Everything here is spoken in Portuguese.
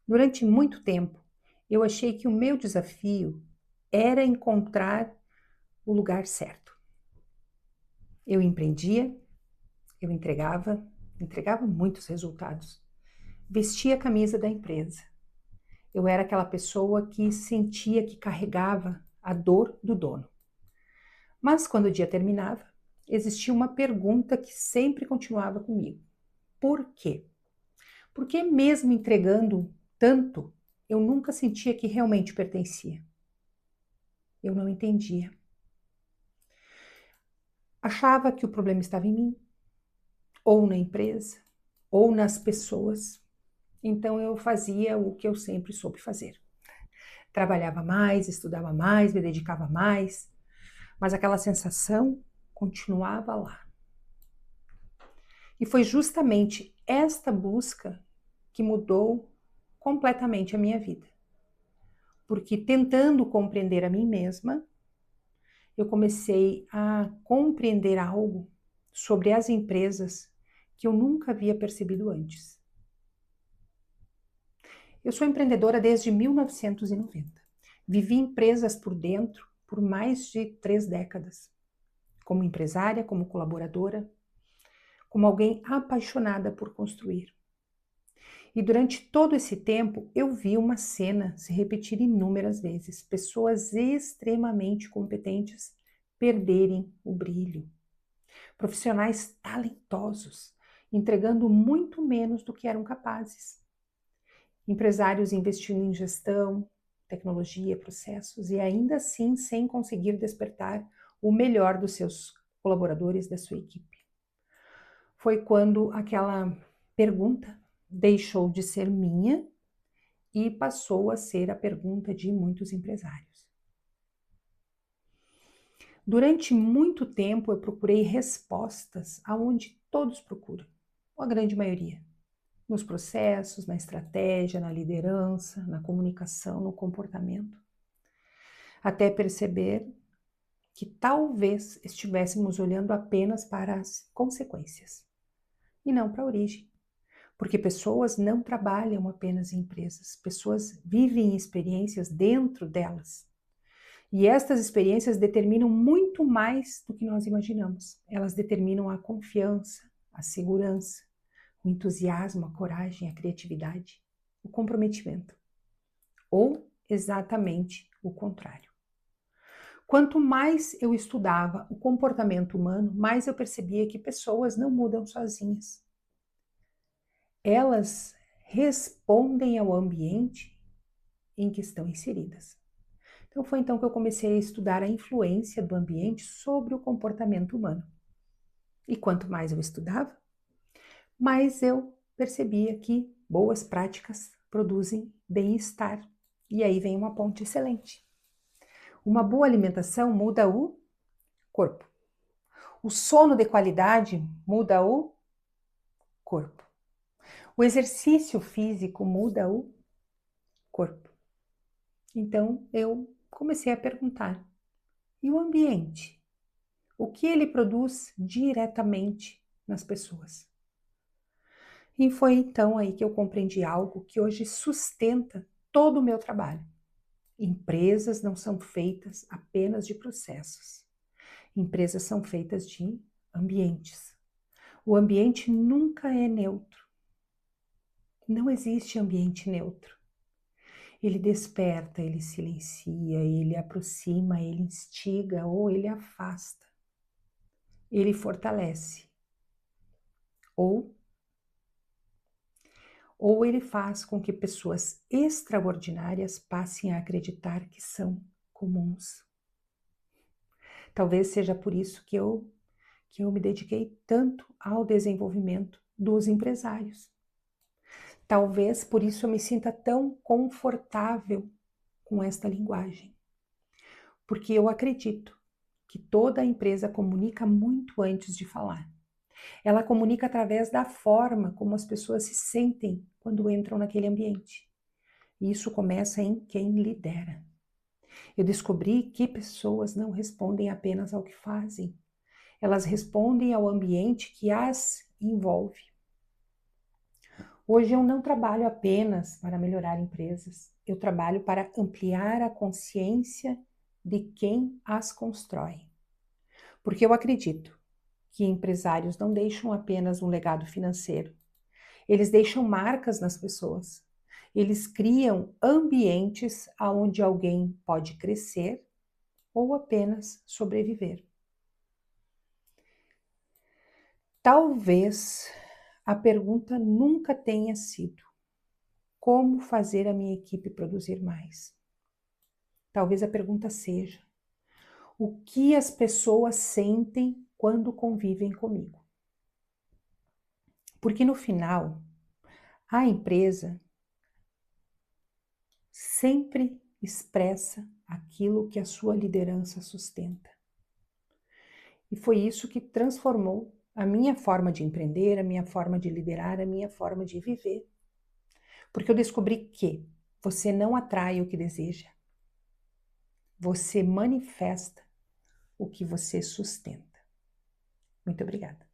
Durante muito tempo, eu achei que o meu desafio era encontrar o lugar certo. Eu empreendia, eu entregava muitos resultados. Vestia a camisa da empresa. Eu era aquela pessoa que sentia que carregava a dor do dono. Mas quando o dia terminava, existia uma pergunta que sempre continuava comigo. Por quê? Porque mesmo entregando tanto, eu nunca sentia que realmente pertencia. Eu não entendia. Achava que o problema estava em mim, ou na empresa, ou nas pessoas. Então eu fazia o que eu sempre soube fazer. Trabalhava mais, estudava mais, me dedicava mais, mas aquela sensação continuava lá. E foi justamente esta busca que mudou completamente a minha vida. Porque tentando compreender a mim mesma, eu comecei a compreender algo sobre as empresas que eu nunca havia percebido antes. Eu sou empreendedora desde 1990. Vivi empresas por dentro por mais de 3 décadas. Como empresária, como colaboradora, como alguém apaixonada por construir. E durante todo esse tempo, eu vi uma cena se repetir inúmeras vezes. Pessoas extremamente competentes perderem o brilho. Profissionais talentosos, entregando muito menos do que eram capazes. Empresários investindo em gestão, tecnologia, processos e ainda assim sem conseguir despertar o melhor dos seus colaboradores, da sua equipe. Foi quando aquela pergunta deixou de ser minha e passou a ser a pergunta de muitos empresários. Durante muito tempo eu procurei respostas aonde todos procuram, ou a grande maioria, nos processos, na estratégia, na liderança, na comunicação, no comportamento, até perceber que talvez estivéssemos olhando apenas para as consequências e não para a origem. Porque pessoas não trabalham apenas em empresas, pessoas vivem experiências dentro delas. E estas experiências determinam muito mais do que nós imaginamos. Elas determinam a confiança, a segurança, o entusiasmo, a coragem, a criatividade, o comprometimento. Ou exatamente o contrário. Quanto mais eu estudava o comportamento humano, mais eu percebia que pessoas não mudam sozinhas. Elas respondem ao ambiente em que estão inseridas. Então foi então que eu comecei a estudar a influência do ambiente sobre o comportamento humano. E quanto mais eu estudava, mais eu percebia que boas práticas produzem bem-estar. E aí vem uma ponte excelente. Uma boa alimentação muda o corpo. O sono de qualidade muda o corpo. O exercício físico muda o corpo. Então eu comecei a perguntar: e o ambiente? O que ele produz diretamente nas pessoas? E foi então aí que eu compreendi algo que hoje sustenta todo o meu trabalho. Empresas não são feitas apenas de processos. Empresas são feitas de ambientes. O ambiente nunca é neutro. Não existe ambiente neutro. Ele desperta, ele silencia, ele aproxima, ele instiga ou ele afasta. Ele fortalece. Ou ele faz com que pessoas extraordinárias passem a acreditar que são comuns. Talvez seja por isso que eu me dediquei tanto ao desenvolvimento dos empresários. Talvez por isso eu me sinta tão confortável com esta linguagem. Porque eu acredito que toda empresa comunica muito antes de falar. Ela comunica através da forma como as pessoas se sentem quando entram naquele ambiente. E isso começa em quem lidera. Eu descobri que pessoas não respondem apenas ao que fazem, elas respondem ao ambiente que as envolve. Hoje eu não trabalho apenas para melhorar empresas, eu trabalho para ampliar a consciência de quem as constrói. Porque eu acredito que empresários não deixam apenas um legado financeiro, eles deixam marcas nas pessoas. Eles criam ambientes onde alguém pode crescer ou apenas sobreviver. Talvez a pergunta nunca tenha sido: como fazer a minha equipe produzir mais? Talvez a pergunta seja: o que as pessoas sentem quando convivem comigo? Porque no final, a empresa sempre expressa aquilo que a sua liderança sustenta. E foi isso que transformou a minha forma de empreender, a minha forma de liderar, a minha forma de viver. Porque eu descobri que você não atrai o que deseja, você manifesta o que você sustenta. Muito obrigada.